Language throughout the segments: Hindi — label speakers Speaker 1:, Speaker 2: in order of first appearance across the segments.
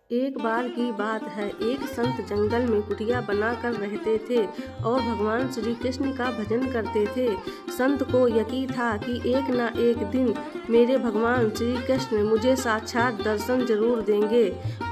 Speaker 1: एक बार की बात है, एक संत जंगल में कुटिया बनाकर रहते थे और भगवान श्री कृष्ण का भजन करते थे। संत को यकीन था कि एक ना एक दिन मेरे भगवान श्री कृष्ण मुझे साक्षात दर्शन जरूर देंगे।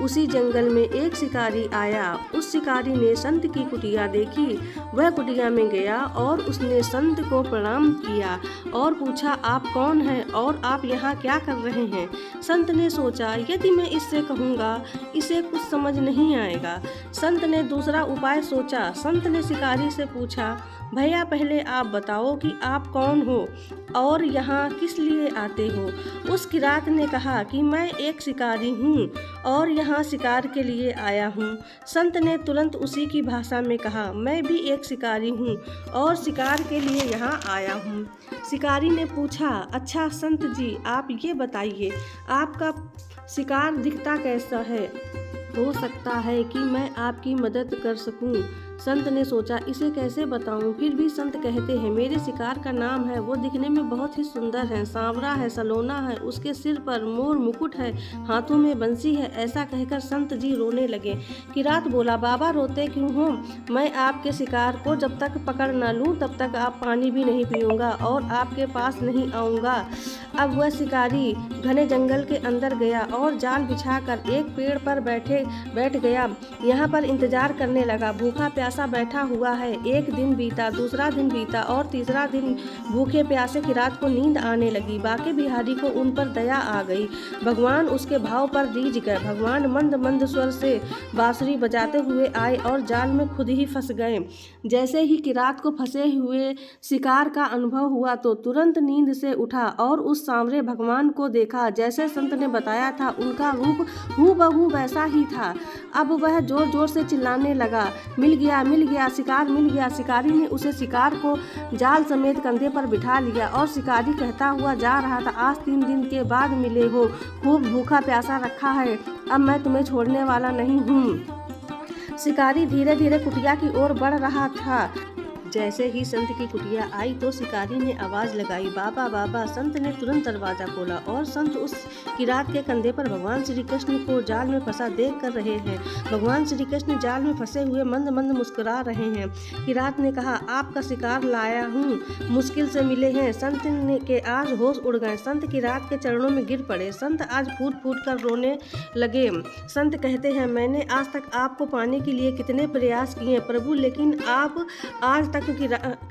Speaker 1: उसी जंगल में एक शिकारी आया। उस शिकारी ने संत की कुटिया देखी। वह कुटिया में गया और उसने संत को प्रणाम किया और पूछा, आप कौन हैं और आप यहाँ क्या कर रहे हैं? संत ने सोचा, यदि मैं इससे कहूँगा इसे कुछ समझ नहीं आएगा। संत ने दूसरा उपाय सोचा। संत ने शिकारी से पूछा, भैया पहले आप बताओ कि आप कौन हो और यहाँ किस लिए आते हो? उस किरात ने कहा कि मैं एक शिकारी हूँ और यहाँ शिकार के लिए आया हूँ। संत ने तुरंत उसी की भाषा में कहा, मैं भी एक शिकारी हूँ और शिकार के लिए यहाँ आया हूँ। शिकारी ने पूछा, अच्छा संत जी, आप ये बताइए आपका शिकार दिखता कैसा है? हो सकता है कि मैं आपकी मदद कर सकूं। संत ने सोचा, इसे कैसे बताऊं? फिर भी संत कहते हैं, मेरे शिकार का नाम है, वो दिखने में बहुत ही सुंदर है, सांवरा है, सलोना है, उसके सिर पर मोर मुकुट है, हाथों में बंसी है। ऐसा कहकर संत जी रोने लगे। किरात बोला, बाबा रोते क्यों हो? मैं आपके शिकार को जब तक पकड़ न लूं तब तक आप पानी भी नहीं पीऊँगा और आपके पास नहीं आऊँगा। अब वह शिकारी घने जंगल के अंदर गया और जाल बिछाकर एक पेड़ पर बैठ गया। यहाँ पर इंतजार करने लगा। भूखा प्यासा बैठा हुआ है। एक दिन बीता, दूसरा दिन बीता और तीसरा दिन भूखे प्यासे किरात को नींद आने लगी। बाके बिहारी को उन पर दया आ गई। भगवान उसके भाव पर रीझ गए। भगवान मंद मंद स्वर से बांसुरी बजाते हुए आए और जाल में खुद ही फंस गए। जैसे ही किरात को फंसे हुए शिकार का अनुभव हुआ तो तुरंत नींद से उठा और उस सांवरे भगवान को देखा। जैसे संत ने बताया था, उनका रूप हूबहू वैसा ही था। अब वह जोर जोर से चिल्लाने लगा, मिल गया, शिकार मिल गया। शिकारी ने उसे शिकार को जाल समेत कंधे पर बिठा लिया और शिकारी कहता हुआ जा रहा था, आज 3 दिन के बाद मिले हो, खूब भूखा प्यासा रखा है, अब मैं तुम्हें छोड़ने वाला नहीं हूँ। शिकारी धीरे धीरे कुटिया की ओर बढ़ रहा था। जैसे ही संत की कुटिया आई तो शिकारी ने आवाज लगाई, बाबा बाबा। संत ने तुरंत दरवाजा खोला और संत उस किरात के कंधे पर भगवान श्री कृष्ण को जाल में फंसा देख कर रहे हैं। भगवान श्री कृष्ण जाल में फंसे हुए मंद मंद मुस्कुरा रहे हैं। किरात ने कहा, आपका शिकार लाया हूँ, मुश्किल से मिले हैं। संत के आज होश उड़ गए। संत किरात के चरणों में गिर पड़े। संत आज फूट फूट कर रोने लगे। संत कहते हैं, मैंने आज तक आपको पाने के लिए कितने प्रयास किए प्रभु, लेकिन आप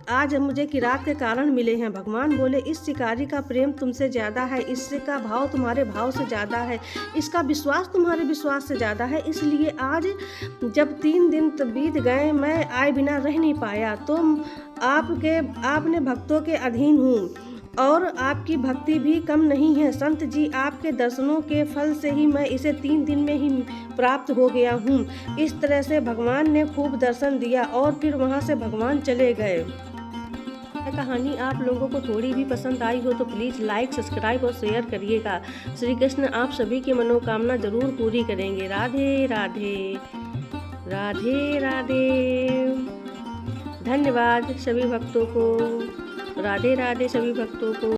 Speaker 1: आज मुझे किरात के कारण मिले हैं। भगवान बोले, इस शिकारी का प्रेम तुमसे ज्यादा है, इसका भाव तुम्हारे भाव से ज्यादा है, इसका विश्वास तुम्हारे विश्वास से ज्यादा है। इसलिए आज जब 3 दिन बीत गए, मैं आए बिना रह नहीं पाया। तो आपने भक्तों के अधीन हूँ और आपकी भक्ति भी कम नहीं है। संत जी, आपके दर्शनों के फल से ही मैं इसे 3 दिन में ही प्राप्त हो गया हूँ। इस तरह से भगवान ने खूब दर्शन दिया और फिर वहाँ से भगवान चले गए। कहानी आप लोगों को थोड़ी भी पसंद आई हो तो प्लीज़ लाइक, सब्सक्राइब और शेयर करिएगा। श्री कृष्ण आप सभी की मनोकामना जरूर पूरी करेंगे। राधे राधे, राधे राधे। धन्यवाद सभी भक्तों को। राधे राधे सभी भक्तों को।